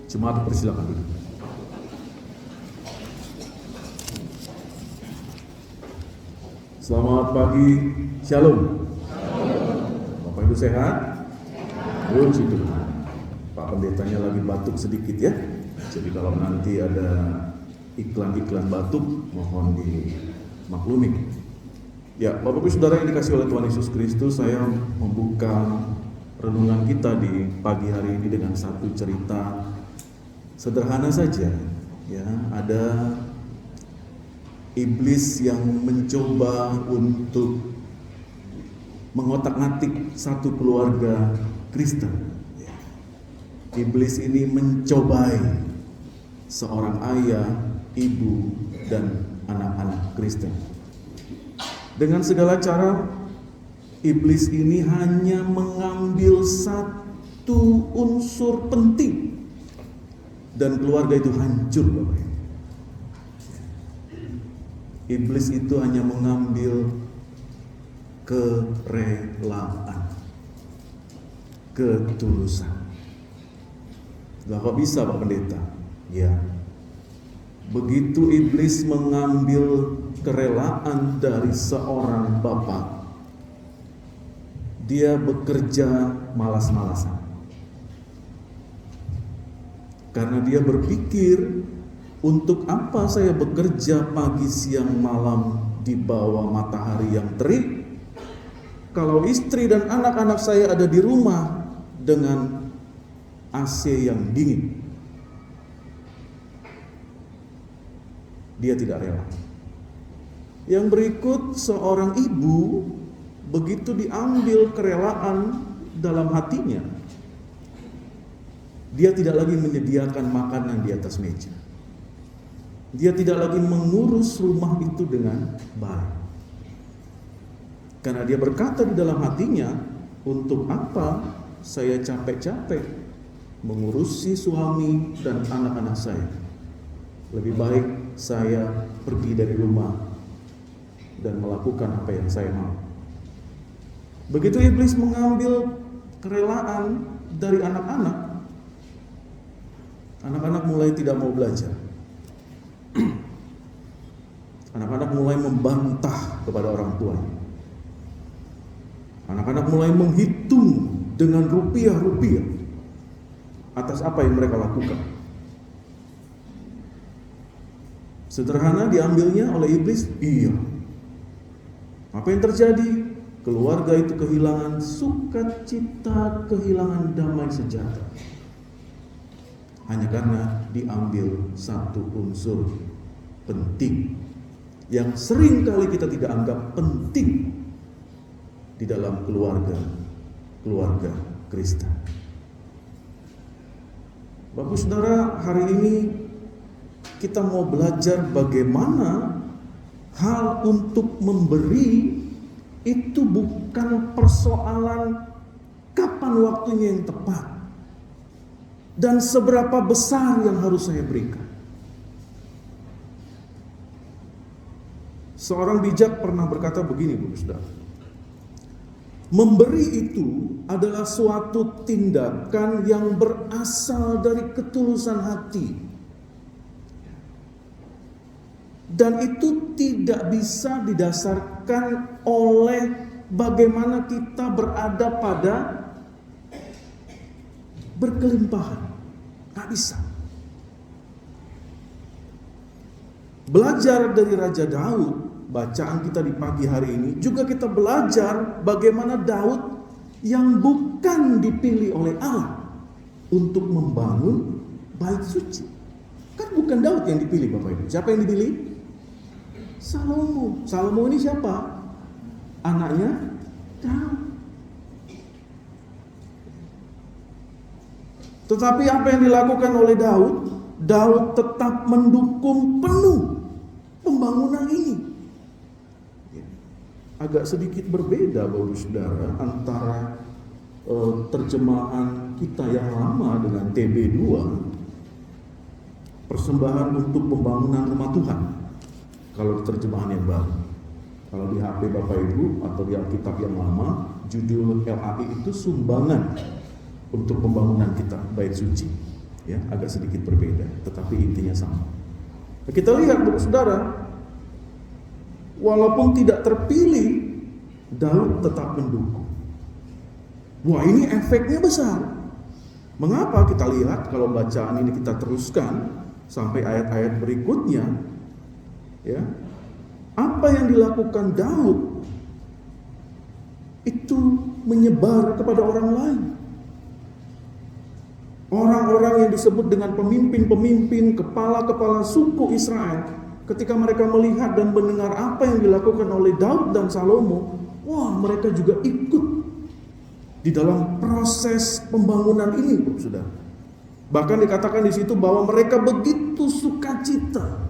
Jemaat persilakan duduk. Selamat pagi, Shalom. Bapak Ibu sehat? Puji Tuhan. Pak pendetanya lagi batuk sedikit ya. Jadi kalau nanti ada iklan-iklan batuk, mohon dimaklumi. Ya, Bapak Ibu Saudara yang dikasihi oleh Tuhan Yesus Kristus, saya membuka renungan kita di pagi hari ini dengan satu cerita sederhana saja. Ya, ada iblis yang mencoba untuk mengotak-atik satu keluarga Kristen. Iblis ini mencobai seorang ayah, ibu, dan anak-anak Kristen. Dengan segala cara, iblis ini hanya mengambil satu unsur penting dan keluarga itu hancur, Bapak Ibu. Iblis itu hanya mengambil kerelaan, ketulusan. Lah kok bisa Pak Pendeta? Ya. Begitu iblis mengambil kerelaan dari seorang bapak, dia bekerja malas-malasan. Karena dia berpikir, untuk apa saya bekerja pagi, siang, malam di bawah matahari yang terik, kalau istri dan anak-anak saya ada di rumah dengan AC yang dingin. Dia tidak rela. Yang berikut, seorang ibu begitu diambil kerelaan dalam hatinya, dia tidak lagi menyediakan makanan di atas meja. Dia tidak lagi mengurus rumah itu dengan baik. Karena dia berkata di dalam hatinya, untuk apa saya capek-capek mengurusi suami dan anak-anak saya? Lebih baik saya pergi dari rumah dan melakukan apa yang saya mau. Begitu iblis mengambil kerelaan dari anak-anak, anak-anak mulai tidak mau belajar. Anak-anak mulai membantah kepada orang tuanya. Anak-anak mulai menghitung dengan rupiah-rupiah atas apa yang mereka lakukan. Sederhana diambilnya oleh iblis, iya. Apa yang terjadi? Keluarga itu kehilangan sukacita, kehilangan damai sejahtera. Hanya karena diambil satu unsur penting yang sering kali kita tidak anggap penting di dalam keluarga Kristen. Bapak Saudara, hari ini kita mau belajar bagaimana hal untuk memberi itu bukan persoalan kapan waktunya yang tepat dan seberapa besar yang harus saya berikan. Seorang bijak pernah berkata begini, Bapak Saudara. Memberi itu adalah suatu tindakan yang berasal dari ketulusan hati. Dan itu tidak bisa didasarkan oleh bagaimana kita berada pada berkelimpahan. Nggak bisa. Belajar dari Raja Daud, bacaan kita di pagi hari ini, juga kita belajar bagaimana Daud yang bukan dipilih oleh Allah untuk membangun bait suci. Kan bukan Daud yang dipilih, Bapak Ibu. Siapa yang dipilih? Salomo. Salomo ini siapa? Anaknya Daud. Tetapi apa yang dilakukan oleh Daud? Daud tetap mendukung penuh pembangunan ini. Agak sedikit berbeda, Bapak Saudara, antara terjemahan kita yang lama dengan TB2, persembahan untuk pembangunan rumah Tuhan. Kalau terjemahan yang baru, kalau di HP Bapak Ibu atau di Alkitab yang lama, judul LAI itu sumbangan untuk pembangunan kita bait suci. Ya, agak sedikit berbeda, tetapi intinya sama. Nah, kita lihat Bapak Saudara, walaupun tidak terpilih, Daud tetap mendukung. Wah, ini efeknya besar. Mengapa? Kita lihat kalau bacaan ini kita teruskan sampai ayat-ayat berikutnya, ya. Apa yang dilakukan Daud itu menyebar kepada orang lain. Orang-orang yang disebut dengan pemimpin-pemimpin, kepala-kepala suku Israel, ketika mereka melihat dan mendengar apa yang dilakukan oleh Daud dan Salomo, wah, mereka juga ikut di dalam proses pembangunan ini, Saudara. Bahkan dikatakan di situ bahwa mereka begitu sukacita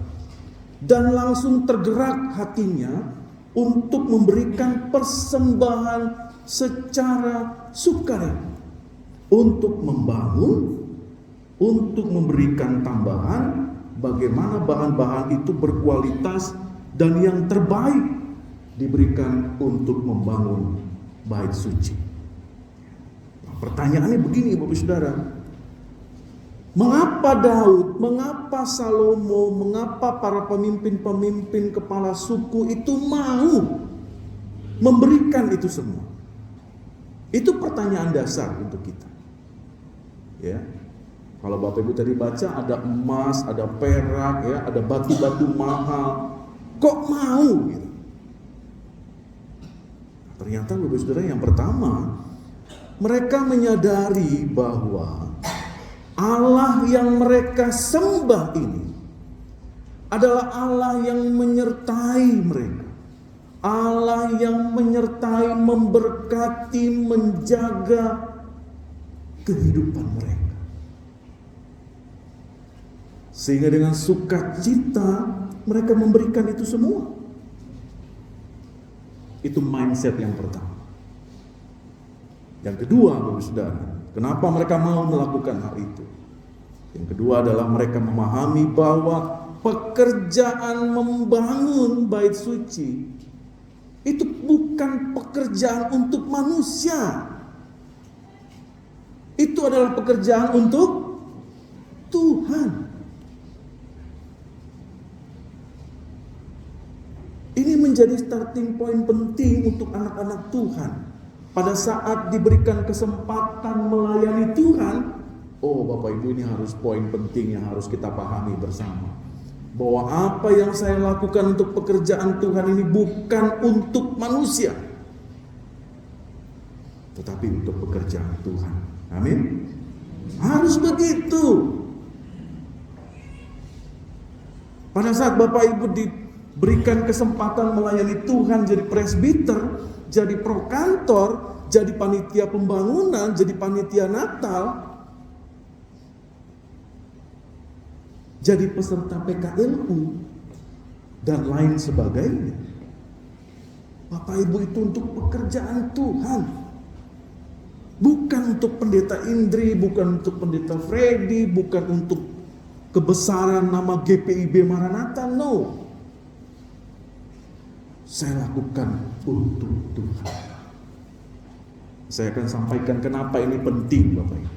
dan langsung tergerak hatinya untuk memberikan persembahan secara sukarela. Untuk membangun, untuk memberikan tambahan, bagaimana bahan-bahan itu berkualitas dan yang terbaik diberikan untuk membangun bait suci. Nah, pertanyaannya begini Bapak Saudara, mengapa Daud, mengapa Salomo, mengapa para pemimpin-pemimpin kepala suku itu mau memberikan itu semua? Itu pertanyaan dasar untuk kita. Ya, kalau Bapak Ibu tadi baca ada emas, ada perak, ya, ada batu-batu mahal, kok mau? Gitu. Ternyata Bapak Saudara, yang pertama, mereka menyadari bahwa Allah yang mereka sembah ini adalah Allah yang menyertai mereka, Allah yang menyertai, memberkati, menjaga kehidupan mereka. Sehingga dengan sukacita mereka memberikan itu semua. Itu mindset yang pertama. Yang kedua, Bapak Saudara, kenapa mereka mau melakukan hal itu? Yang kedua adalah mereka memahami bahwa pekerjaan membangun bait suci itu bukan pekerjaan untuk manusia. Itu adalah pekerjaan untuk Tuhan. Ini menjadi starting point penting untuk anak-anak Tuhan. Pada saat diberikan kesempatan melayani Tuhan, oh Bapak Ibu, ini harus poin penting yang harus kita pahami bersama. Bahwa apa yang saya lakukan untuk pekerjaan Tuhan ini bukan untuk manusia, tetapi untuk pekerjaan Tuhan. Amin. Harus begitu. Pada saat Bapak Ibu diberikan kesempatan melayani Tuhan, jadi presbiter, jadi prokantor, jadi panitia pembangunan, jadi panitia Natal, jadi peserta PKLU, dan lain sebagainya. Bapak Ibu, itu untuk pekerjaan Tuhan. Bukan untuk pendeta Indri, bukan untuk pendeta Freddy, bukan untuk kebesaran nama GPIB Maranatha, no. Saya lakukan untuk Tuhan. Saya akan sampaikan kenapa ini penting, Bapak Ibu.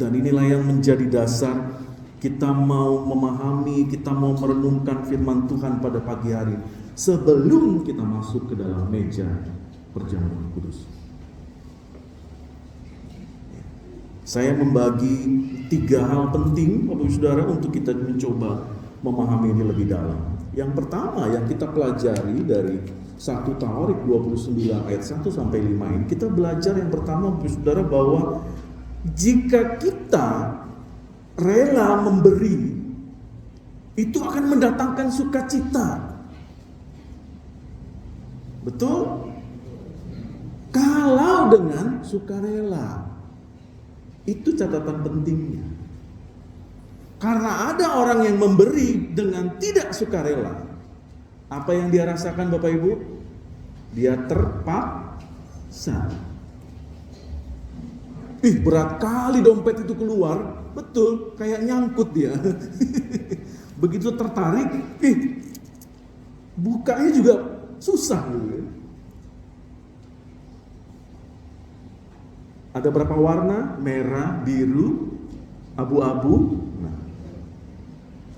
Dan inilah yang menjadi dasar kita mau memahami, kita mau merenungkan firman Tuhan pada pagi hari sebelum kita masuk ke dalam meja perjamuan kudus. Saya membagi 3 hal penting Bapak Saudara untuk kita mencoba memahami ini lebih dalam. Yang pertama yang kita pelajari dari 1 Tawarik 29 ayat 1 sampai 5 ini, kita belajar yang pertama Bapak Saudara bahwa jika kita rela memberi, itu akan mendatangkan sukacita. Betul? Kalau dengan sukarela. Itu catatan pentingnya. Karena ada orang yang memberi dengan tidak sukarela. Apa yang dia rasakan Bapak Ibu? Dia terpaksa. Berat kali dompet itu keluar. Betul, kayak nyangkut dia. Begitu tertarik, bukanya juga susah gitu. Ada berapa warna? Merah, biru, abu-abu. Nah,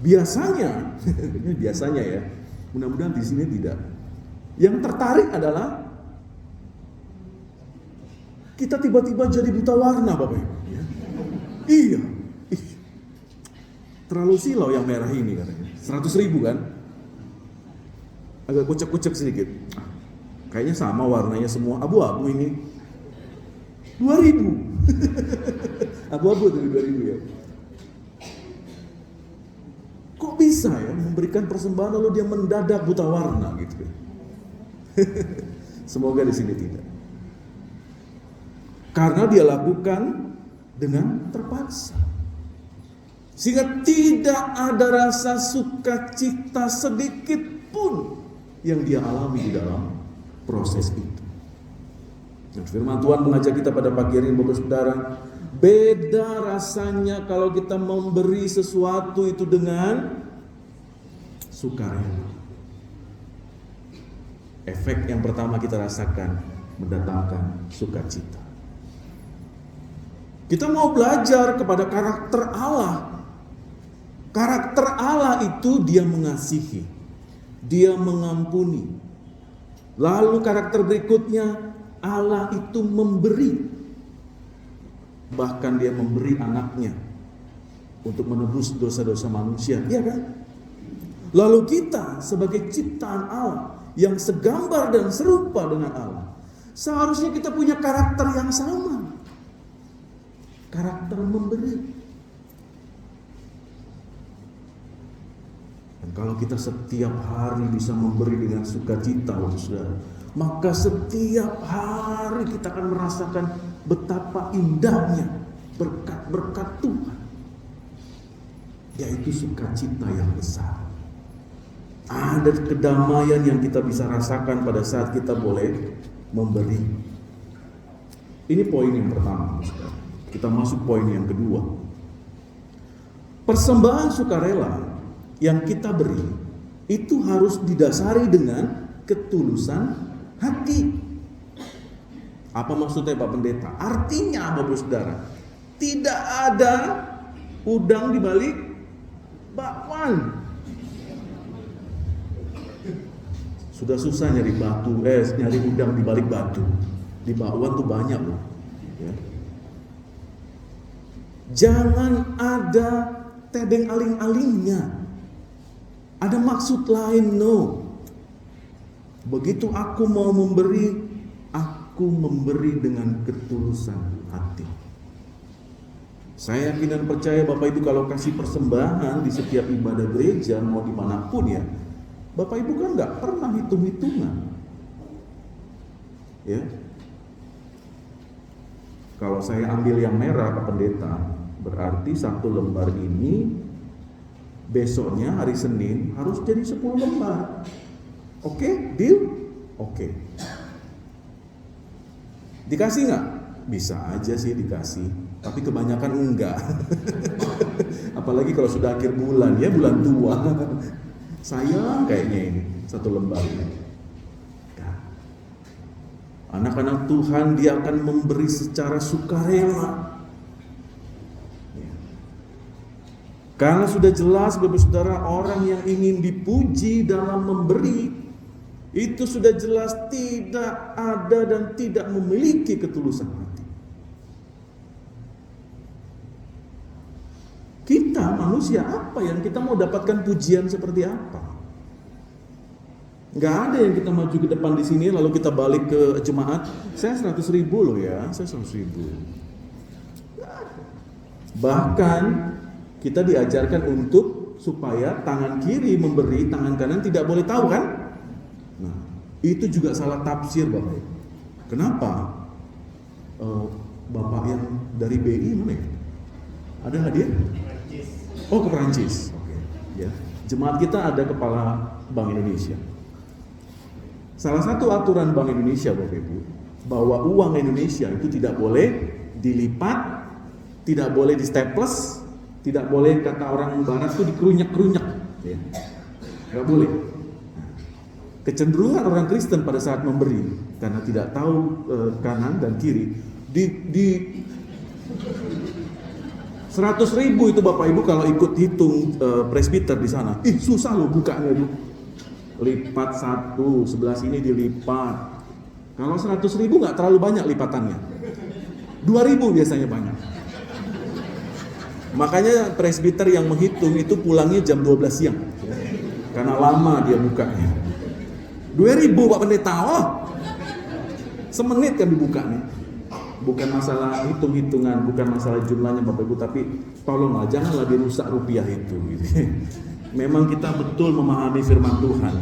biasanya, ini biasanya ya, mudah-mudahan di sini tidak. Yang tertarik adalah kita tiba-tiba jadi buta warna, Bapak Ibu. Ya. Iya, terlalu silau yang merah ini katanya. 100.000 kan? Agak kucek-kucek sedikit. Kayaknya sama warnanya semua, abu-abu ini. 2.000. Abu-abu dari 2.000 ya. Kok bisa ya memberikan persembahan lalu dia mendadak buta warna gitu ya? Semoga di sini tidak. Karena dia lakukan dengan terpaksa. Sehingga tidak ada rasa sukacita sedikit pun yang dia alami di dalam proses itu. Dan firman Tuhan mengajak kita pada pagi hari ini, Bapak Saudara, beda rasanya kalau kita memberi sesuatu itu dengan sukarela. Efek yang pertama kita rasakan mendatangkan sukacita. Kita mau belajar kepada karakter Allah. Karakter Allah itu dia mengasihi, dia mengampuni. Lalu karakter berikutnya, Allah itu memberi. Bahkan dia memberi anaknya untuk menebus dosa-dosa manusia, iya kan? Lalu kita sebagai ciptaan Allah yang segambar dan serupa dengan Allah, seharusnya kita punya karakter yang sama. Karakter memberi. Dan kalau kita setiap hari bisa memberi dengan sukacita, saudara, maka setiap hari kita akan merasakan betapa indahnya berkat-berkat Tuhan, yaitu sukacita yang besar. Ada kedamaian yang kita bisa rasakan pada saat kita boleh memberi. Ini poin yang pertama, saudara. Kita masuk poin yang kedua. Persembahan sukarela yang kita beri itu harus didasari dengan ketulusan hati. Apa maksudnya Pak Pendeta? Artinya Bapak Saudara, tidak ada udang di balik bakwan. Sudah susah nyari nyari udang di balik batu. Di bakwan tuh banyak loh. Ya. Jangan ada tedeng aling-alingnya. Ada maksud lain, no. Begitu aku mau memberi, aku memberi dengan ketulusan hati. Saya yakin dan percaya Bapak Ibu kalau kasih persembahan di setiap ibadah gereja, mau dimanapun ya, Bapak Ibu kan gak pernah hitung-hitungan. Ya. Kalau saya ambil yang merah Pak Pendeta, berarti 1 lembar ini besoknya hari Senin harus jadi 10 lembar. Oke, deal? Oke. Dikasih nggak? Bisa aja sih dikasih, tapi kebanyakan enggak. Apalagi kalau sudah akhir bulan, ya bulan tua. Sayang kayaknya ini 1 lembar ini. Anak-anak Tuhan dia akan memberi secara sukarela. Karena sudah jelas Bapak Saudara, orang yang ingin dipuji dalam memberi itu sudah jelas tidak ada dan tidak memiliki ketulusan hati. Kita manusia apa yang kita mau dapatkan pujian seperti apa? Gak ada yang kita maju ke depan di sini lalu kita balik ke jemaat, saya 100.000 loh ya, saya 100.000. Bahkan kita diajarkan untuk supaya tangan kiri memberi, tangan kanan tidak boleh tahu kan? Nah, itu juga salah tafsir Bapak. Kenapa? Bapak yang dari BI mana ya? Ada hadir? Oh, ke Perancis. Oke. Ya. Jemaat kita ada kepala Bank Indonesia. Salah satu aturan Bank Indonesia Bapak Ibu, bahwa uang Indonesia itu tidak boleh dilipat, tidak boleh di staples, tidak boleh kata orang barat itu dikerunyak-kerunyak, ya. Gak boleh. Kecenderungan orang Kristen pada saat memberi, karena tidak tahu kanan dan kiri, Di 100.000 itu Bapak Ibu kalau ikut hitung presbiter di sana. Susah loh bukanya itu. Lipat satu, sebelah sini dilipat. Kalau 100.000 nggak terlalu banyak lipatannya. 2.000 biasanya banyak. Makanya presbiter yang menghitung itu pulangnya jam 12 siang. Karena lama dia bukanya. 2.000 Pak Pendeta. Semenit kan dibukanya. Bukan masalah hitung-hitungan, bukan masalah jumlahnya Bapak Ibu, tapi tolonglah janganlah dirusak rupiah itu gitu. Memang kita betul memahami firman Tuhan,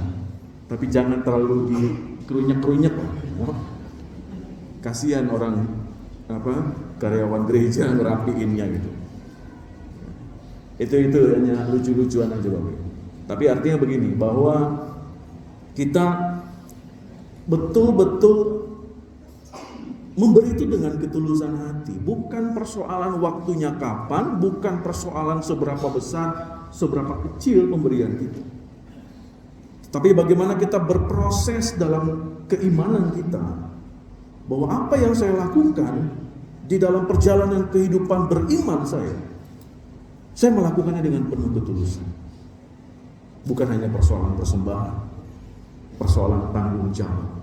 tapi jangan terlalu dikerunyek-kerunyek. Kasihan orang karyawan gereja ngerapiinnya gitu. Itu hanya lucu-lucuan aja Bapak Ibu. Tapi artinya begini, bahwa kita betul-betul memberi itu dengan ketulusan hati. Bukan persoalan waktunya kapan, bukan persoalan seberapa besar, seberapa kecil pemberian kita. Tapi bagaimana kita berproses dalam keimanan kita, bahwa apa yang saya lakukan di dalam perjalanan kehidupan beriman saya melakukannya dengan penuh ketulusan. Bukan hanya persoalan persembahan, persoalan tanggung jawab,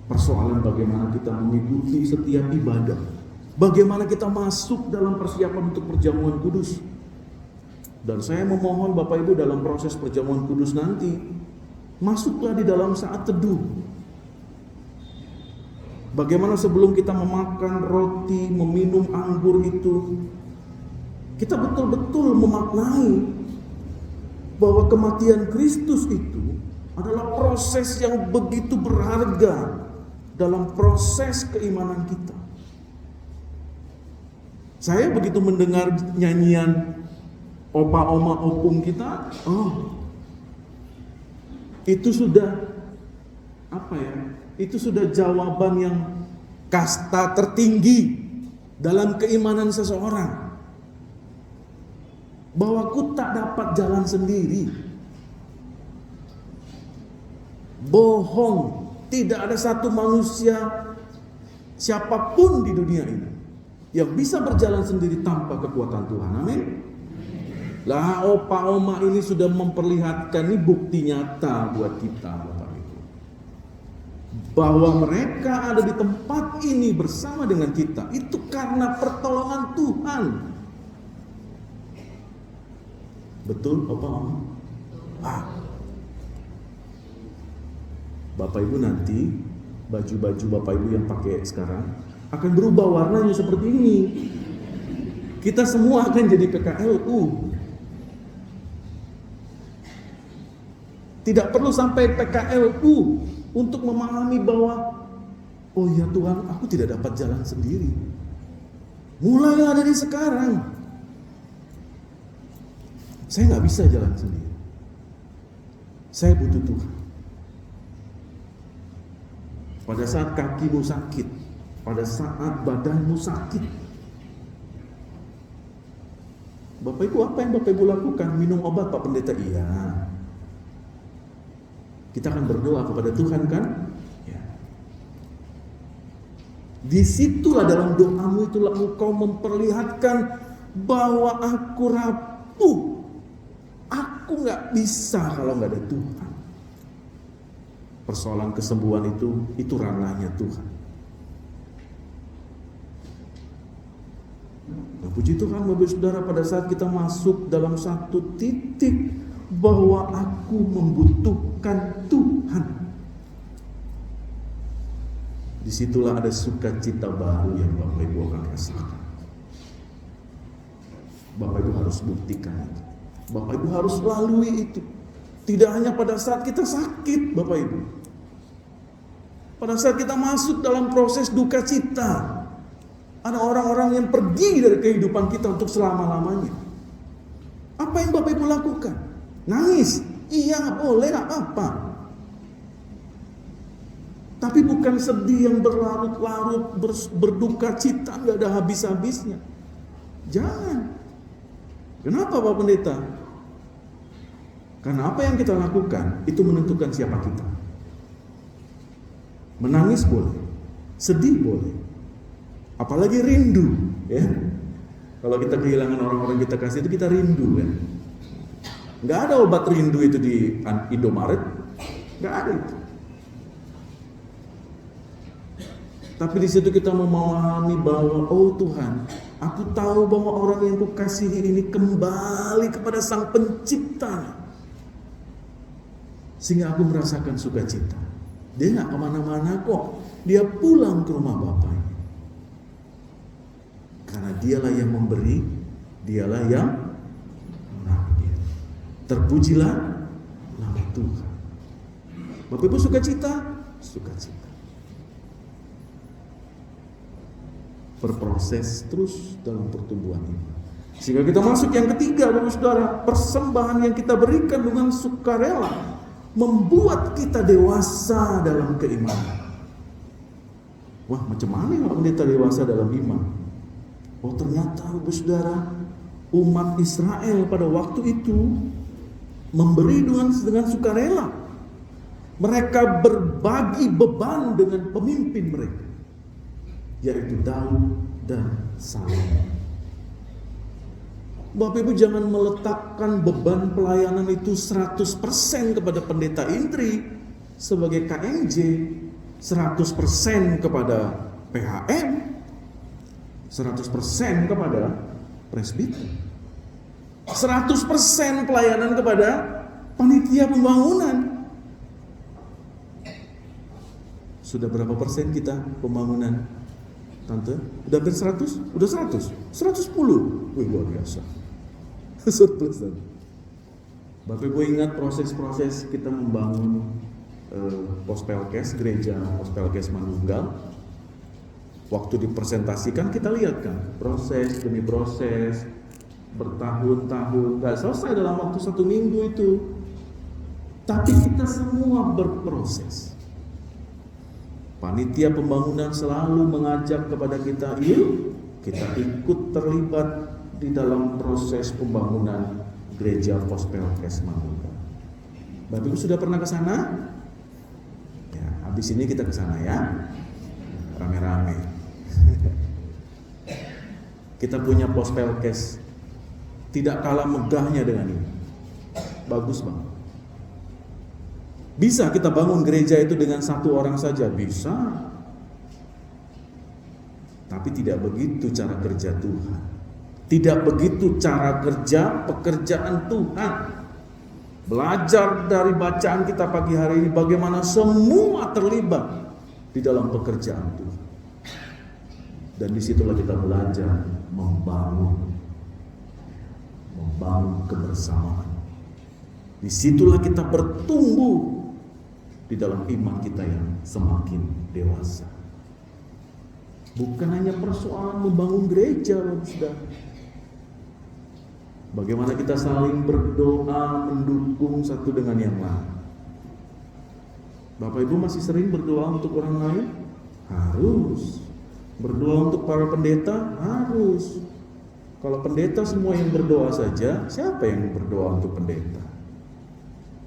persoalan bagaimana kita mengikuti setiap ibadah, bagaimana kita masuk dalam persiapan untuk perjamuan kudus. Dan saya memohon Bapak Ibu dalam proses perjamuan kudus nanti, masuklah di dalam saat teduh. Bagaimana sebelum kita memakan roti, meminum anggur itu, kita betul-betul memaknai bahwa kematian Kristus itu adalah proses yang begitu berharga dalam proses keimanan kita. Saya begitu mendengar nyanyian opa oma opung kita, itu sudah itu sudah jawaban yang kasta tertinggi dalam keimanan seseorang. Bahwa ku tak dapat jalan sendiri. Bohong. Tidak ada satu manusia siapapun di dunia ini yang bisa berjalan sendiri tanpa kekuatan Tuhan. Amin. Lah opa oma ini sudah memperlihatkan, ini bukti nyata buat kita Bapak Ibu, bahwa mereka ada di tempat ini bersama dengan kita itu karena pertolongan Tuhan. Betul opa oma? Bapak Ibu nanti baju-baju Bapak Ibu yang pakai sekarang akan berubah warnanya seperti ini. Kita semua akan jadi PKLU. Tidak perlu sampai PKLU untuk memahami bahwa oh ya Tuhan, aku tidak dapat jalan sendiri. Mulailah dari sekarang. Saya nggak bisa jalan sendiri. Saya butuh Tuhan. Pada saat kakimu sakit, pada saat badanmu sakit, Bapak Ibu, apa yang Bapak Ibu lakukan? Minum obat Pak Pendeta? Iya. Kita akan berdoa kepada Tuhan kan? Ya. Disitulah dalam doamu itulah engkau memperlihatkan bahwa aku rapuh. Aku gak bisa kalau gak ada Tuhan. Persoalan kesembuhan itu ranahnya Tuhan. Nah, puji Tuhan Bapak Saudara, pada saat kita masuk dalam satu titik bahwa aku membutuhkan Tuhan, disitulah ada sukacita baru yang Bapak Ibu akan rasakan. Bapak Ibu harus buktikan itu. Bapak Ibu harus lalui itu. Tidak hanya pada saat kita sakit Bapak Ibu. Pada saat kita masuk dalam proses duka cita, ada orang-orang yang pergi dari kehidupan kita untuk selama-lamanya. Apa yang Bapak Ibu lakukan? Nangis? Iya, boleh, gak apa-apa. Tapi bukan sedih yang berlarut-larut, berduka cita, gak ada habis-habisnya. Jangan. Kenapa Pak Pendeta? Karena apa yang kita lakukan itu menentukan siapa kita. Menangis boleh, sedih boleh, apalagi rindu, ya. Kalau kita kehilangan orang-orang kita kasih itu kita rindu, ya. Nggak ada obat rindu itu di Indomaret, nggak ada itu. Tapi di situ kita memahami bahwa, oh Tuhan, aku tahu bahwa orang yang kukasihi ini kembali kepada Sang Pencipta, sehingga aku merasakan sukacita. Dia nggak kemana-mana kok, dia pulang ke rumah Bapaknya. Karena dialah yang memberi, dialah yang mengambil. Terpujilah nama Tuhan. Bapak Ibu sukacita? Sukacita. Berproses terus dalam pertumbuhan iman. Sehingga kita masuk yang ketiga, Bapak Saudara, persembahan yang kita berikan dengan sukarela membuat kita dewasa dalam keimanan. Wah, macam mana kalau kita dewasa dalam iman? Oh, ternyata Bapak Saudara, umat Israel pada waktu itu memberi dengan sukarela. Mereka berbagi beban dengan pemimpin mereka, yaitu Daud dan Salomo. Bapak Ibu jangan meletakkan beban pelayanan itu 100% kepada pendeta Indri sebagai KMJ, 100% kepada PHM, 100% kepada presbiter, 100% pelayanan kepada panitia pembangunan. Sudah berapa persen kita pembangunan, Tante? Udah hampir 100? Udah 100? 110? Wih, luar biasa. Surplus. Bapak Ibu ingat proses-proses kita membangun Pospelkes, gereja Pospelkes Manunggal. Waktu dipresentasikan kita lihat kan, proses demi proses, bertahun-tahun, gak selesai dalam waktu 1 minggu itu. Tapi kita semua berproses. Panitia pembangunan selalu mengajak kepada kita, yuk kita ikut terlibat di dalam proses pembangunan gereja Pospelkes Manunggal. Bapak Ibu sudah pernah ke sana? Ya, habis ini kita ke sana ya. Rame-rame. Kita punya Pospelkes tidak kalah megahnya dengan ini. Bagus banget. Bisa kita bangun gereja itu dengan 1 orang saja? Bisa. Tapi tidak begitu cara kerja Tuhan. Tidak begitu cara kerja pekerjaan Tuhan. Belajar dari bacaan kita pagi hari ini bagaimana semua terlibat di dalam pekerjaan Tuhan. Dan disitulah kita belajar membangun kebersamaan. Disitulah kita bertumbuh di dalam iman kita yang semakin dewasa. Bukan hanya persoalan membangun gereja, Saudara. Bagaimana kita saling berdoa, mendukung satu dengan yang lain. Bapak Ibu masih sering berdoa untuk orang lain? Harus. Berdoa untuk para pendeta? Harus. Kalau pendeta semua yang berdoa saja, siapa yang berdoa untuk pendeta?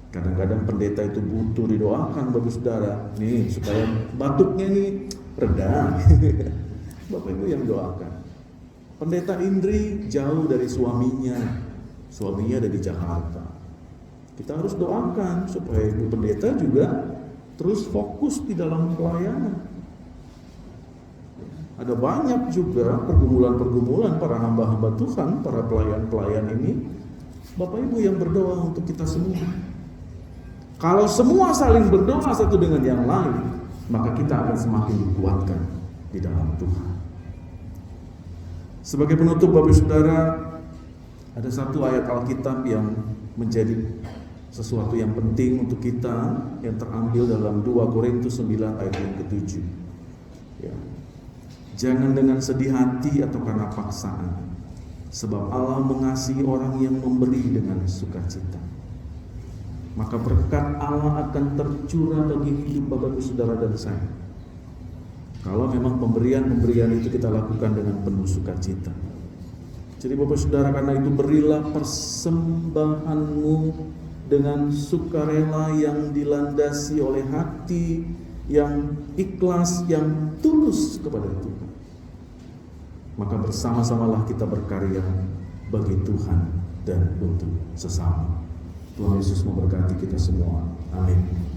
Kadang-kadang pendeta itu butuh didoakan, Bapak Saudara. Nih, supaya batuknya nih reda. Bapak Ibu yang doakan. Pendeta Indri jauh dari suaminya ada di Jakarta. Kita harus doakan supaya ibu pendeta juga terus fokus di dalam pelayanan. Ada banyak juga pergumulan-pergumulan para hamba-hamba Tuhan, para pelayan-pelayan ini. Bapak Ibu yang berdoa untuk kita semua. Kalau semua saling berdoa satu dengan yang lain, maka kita akan semakin dikuatkan di dalam Tuhan. Sebagai penutup Bapak Saudara, ada satu ayat Alkitab yang menjadi sesuatu yang penting untuk kita, yang terambil dalam 2 Korintus 9 ayat yang ke-7. Ya. Jangan dengan sedih hati atau karena paksaan, sebab Allah mengasihi orang yang memberi dengan sukacita. Maka berkat Allah akan tercurah bagi hidup Bapak Saudara dan saya. Kalau memang pemberian itu kita lakukan dengan penuh sukacita. Jadi Bapak Saudara, karena itu berilah persembahanmu dengan sukarela yang dilandasi oleh hati yang ikhlas, yang tulus kepada Tuhan, maka bersama-samalah kita berkarya bagi Tuhan dan untuk sesama. Tuhan Yesus memberkati kita semua. Amin.